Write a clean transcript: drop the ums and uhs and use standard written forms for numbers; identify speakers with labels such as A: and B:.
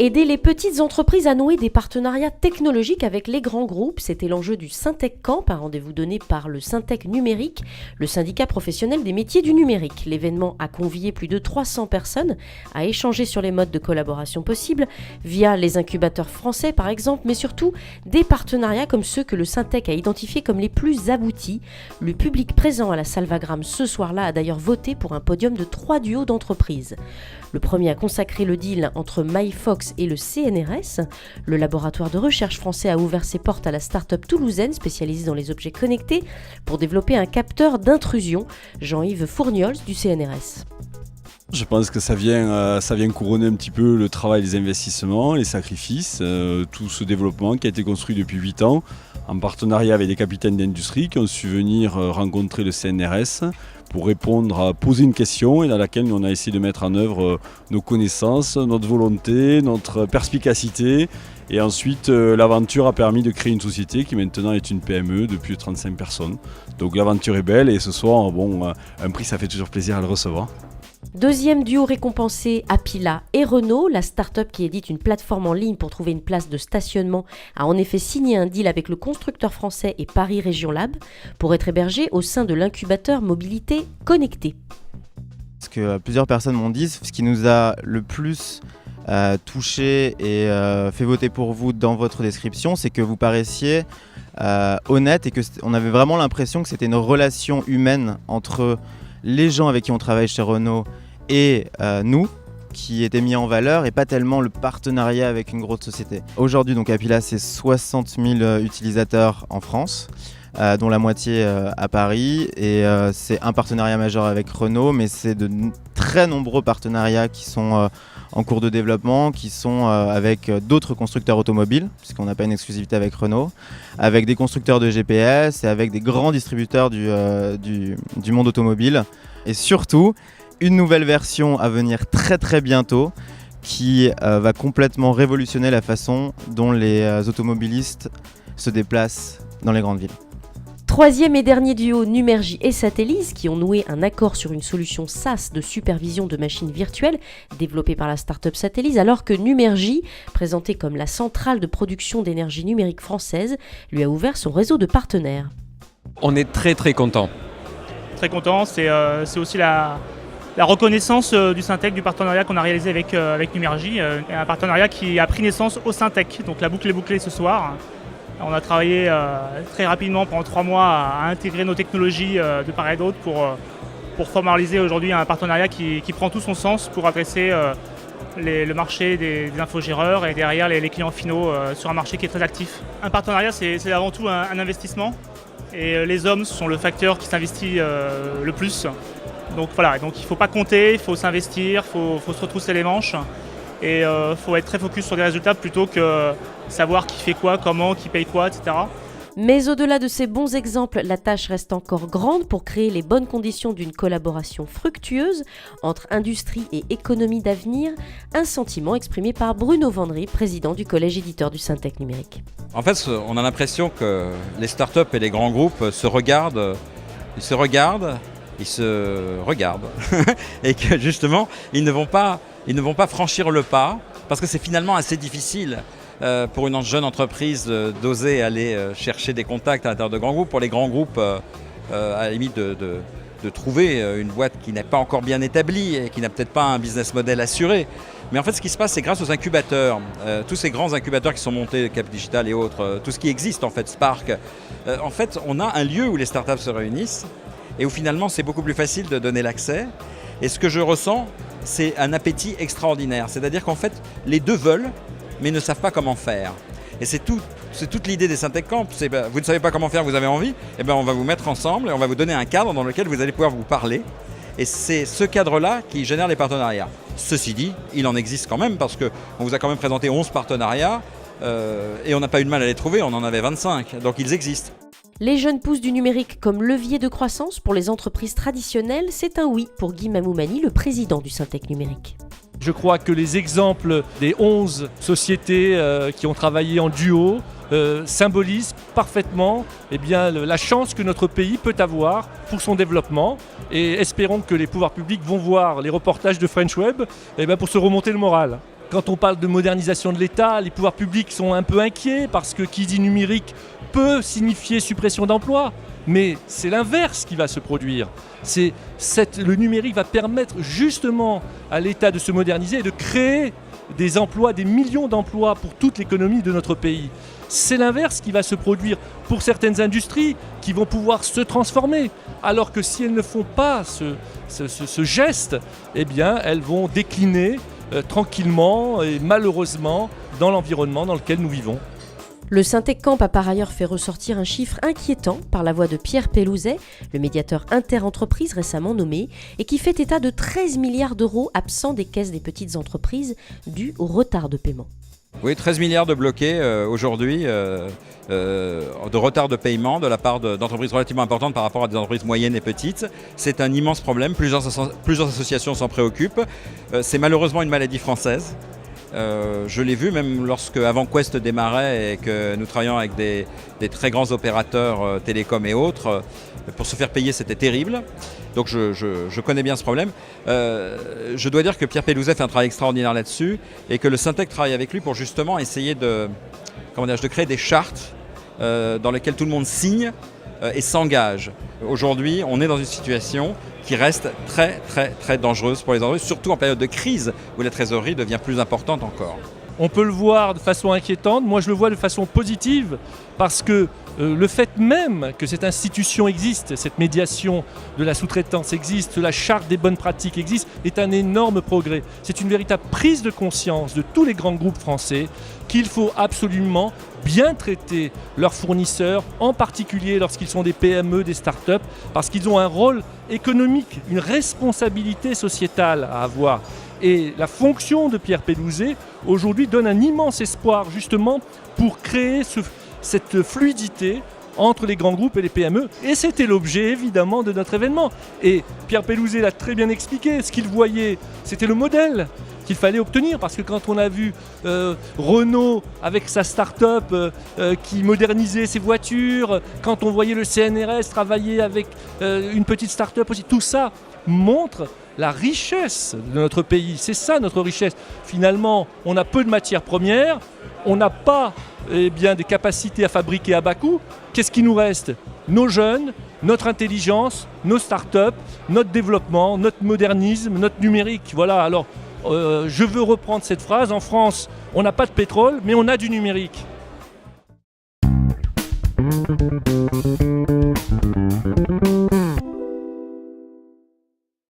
A: Aider les petites entreprises à nouer des partenariats technologiques avec les grands groupes, c'était l'enjeu du Syntec Camp, un rendez-vous donné par le Syntec Numérique, le syndicat professionnel des métiers du numérique. L'événement a convié plus de 300 personnes à échanger sur les modes de collaboration possibles, via les incubateurs français par exemple, mais surtout des partenariats comme ceux que le Syntec a identifiés comme les plus aboutis. Le public présent à la Salvagram ce soir-là a d'ailleurs voté pour un podium de 3 duos d'entreprises. Le premier a consacré le deal entre MyFox et le CNRS. Le laboratoire de recherche français a ouvert ses portes à la start-up toulousaine spécialisée dans les objets connectés pour développer un capteur d'intrusion. Jean-Yves Fourniols du CNRS.
B: Je pense que ça vient couronner un petit peu le travail des investissements, les sacrifices, tout ce développement qui a été construit depuis 8 ans en partenariat avec des capitaines d'industrie qui ont su venir rencontrer le CNRS pour poser une question et dans laquelle nous on a essayé de mettre en œuvre nos connaissances, notre volonté, notre perspicacité. Et ensuite, l'aventure a permis de créer une société qui maintenant est une PME de plus de 35 personnes. Donc l'aventure est belle et ce soir, un prix ça fait toujours plaisir à le recevoir.
A: Deuxième duo récompensé, Apila et Renault. La start-up qui édite une plateforme en ligne pour trouver une place de stationnement a en effet signé un deal avec le constructeur français et Paris Région Lab pour être hébergé au sein de l'incubateur Mobilité Connectée.
C: Ce que plusieurs personnes m'ont dit, ce qui nous a le plus touché et fait voter pour vous dans votre description, c'est que vous paraissiez honnête et qu'on avait vraiment l'impression que c'était une relation humaine entre les gens avec qui on travaille chez Renault et nous qui étaient mis en valeur et pas tellement le partenariat avec une grosse société. Aujourd'hui, donc Apila, c'est 60 000 utilisateurs en France, dont la moitié à Paris. Et c'est un partenariat majeur avec Renault, mais c'est de très nombreux partenariats qui sont en cours de développement, qui sont avec d'autres constructeurs automobiles, puisqu'on n'a pas une exclusivité avec Renault, avec des constructeurs de GPS et avec des grands distributeurs du monde automobile. Et surtout, une nouvelle version à venir très très bientôt qui va complètement révolutionner la façon dont les automobilistes se déplacent dans les grandes villes.
A: Troisième et dernier duo, Numergy et Satellis, qui ont noué un accord sur une solution SaaS de supervision de machines virtuelles développée par la start-up Satellis, alors que Numergy, présenté comme la centrale de production d'énergie numérique française, lui a ouvert son réseau de partenaires.
D: On est très très content.
E: Très content, c'est aussi la reconnaissance du Syntec, du partenariat qu'on a réalisé avec Numergy, un partenariat qui a pris naissance au Syntec, donc la boucle est bouclée ce soir. On a travaillé très rapidement pendant 3 mois à intégrer nos technologies de part et d'autre pour formaliser aujourd'hui un partenariat qui prend tout son sens pour adresser le marché des infogéreurs et derrière les clients finaux sur un marché qui est très actif. Un partenariat, c'est avant tout un investissement et les hommes sont le facteur qui s'investit le plus. Donc voilà, donc il ne faut pas compter, il faut s'investir, il faut se retrousser les manches. Et il faut être très focus sur des résultats plutôt que savoir qui fait quoi, comment, qui paye quoi, etc.
A: Mais au-delà de ces bons exemples, la tâche reste encore grande pour créer les bonnes conditions d'une collaboration fructueuse entre industrie et économie d'avenir, un sentiment exprimé par Bruno Vendry, président du collège éditeur du Syntec Numérique.
F: En fait, on a l'impression que les startups et les grands groupes se regardent et que justement, ils ne vont pas franchir le pas parce que c'est finalement assez difficile pour une jeune entreprise d'oser aller chercher des contacts à l'intérieur de grands groupes. Pour les grands groupes, à la limite de trouver une boîte qui n'est pas encore bien établie et qui n'a peut-être pas un business model assuré. Mais en fait, ce qui se passe, c'est grâce aux incubateurs, tous ces grands incubateurs qui sont montés, Cap Digital et autres, tout ce qui existe en fait, Spark. En fait, on a un lieu où les startups se réunissent et où finalement, c'est beaucoup plus facile de donner l'accès. Et ce que je ressens, c'est un appétit extraordinaire. C'est-à-dire qu'en fait, les deux veulent, mais ne savent pas comment faire. Et c'est toute l'idée des Syntec Camp. Vous ne savez pas comment faire, vous avez envie, et on va vous mettre ensemble et on va vous donner un cadre dans lequel vous allez pouvoir vous parler. Et c'est ce cadre-là qui génère les partenariats. Ceci dit, il en existe quand même parce qu'on vous a quand même présenté 11 partenariats et on n'a pas eu de mal à les trouver, on en avait 25. Donc ils existent.
A: Les jeunes pousses du numérique comme levier de croissance pour les entreprises traditionnelles, c'est un oui pour Guy Mamoumani, le président du Syntec Numérique.
G: Je crois que les exemples des 11 sociétés qui ont travaillé en duo symbolise parfaitement la chance que notre pays peut avoir pour son développement. Et espérons que les pouvoirs publics vont voir les reportages de French Web pour se remonter le moral. Quand on parle de modernisation de l'État, les pouvoirs publics sont un peu inquiets parce que qui dit numérique peut signifier suppression d'emplois. Mais c'est l'inverse qui va se produire. Le numérique va permettre justement à l'État de se moderniser et de créer des emplois, des millions d'emplois pour toute l'économie de notre pays. C'est l'inverse qui va se produire pour certaines industries qui vont pouvoir se transformer. Alors que si elles ne font pas ce geste, elles vont décliner tranquillement et malheureusement dans l'environnement dans lequel nous vivons.
A: Le Syntec Camp a par ailleurs fait ressortir un chiffre inquiétant par la voix de Pierre Pellouzet, le médiateur interentreprise récemment nommé, et qui fait état de 13 milliards d'euros absents des caisses des petites entreprises dus au retard de paiement.
F: Oui, 13 milliards de bloqués aujourd'hui, de retard de paiement de la part d'entreprises relativement importantes par rapport à des entreprises moyennes et petites. C'est un immense problème, plusieurs associations s'en préoccupent. C'est malheureusement une maladie française. Je l'ai vu même lorsque Avant Quest démarrait et que nous travaillions avec des très grands opérateurs télécoms et autres. Pour se faire payer, c'était terrible. Donc je connais bien ce problème. Je dois dire que Pierre Pellouzet fait un travail extraordinaire là-dessus et que le Syntec travaille avec lui pour justement essayer de créer des chartes dans lesquelles tout le monde signe et s'engage. Aujourd'hui, on est dans une situation qui reste très très très dangereuse pour les entreprises, surtout en période de crise où la trésorerie devient plus importante encore.
G: On peut le voir de façon inquiétante, moi je le vois de façon positive parce que le fait même que cette institution existe, cette médiation de la sous-traitance existe, la charte des bonnes pratiques existe, est un énorme progrès. C'est une véritable prise de conscience de tous les grands groupes français qu'il faut absolument bien traiter leurs fournisseurs, en particulier lorsqu'ils sont des PME, des start-up, parce qu'ils ont un rôle économique, une responsabilité sociétale à avoir. Et la fonction de Pierre Pellouzet, aujourd'hui, donne un immense espoir, justement, pour créer cette fluidité entre les grands groupes et les PME. Et c'était l'objet, évidemment, de notre événement. Et Pierre Pellouzet l'a très bien expliqué. Ce qu'il voyait, c'était le modèle qu'il fallait obtenir. Parce que quand on a vu Renault avec sa start-up qui modernisait ses voitures, quand on voyait le CNRS travailler avec une petite start-up aussi, tout ça montre la richesse de notre pays. C'est ça notre richesse. Finalement, on a peu de matières premières, on n'a pas des capacités à fabriquer à bas coût. Qu'est-ce qui nous reste ? Nos jeunes, notre intelligence, nos start-up, notre développement, notre modernisme, notre numérique. Voilà, alors je veux reprendre cette phrase. En France, on n'a pas de pétrole, mais on a du numérique.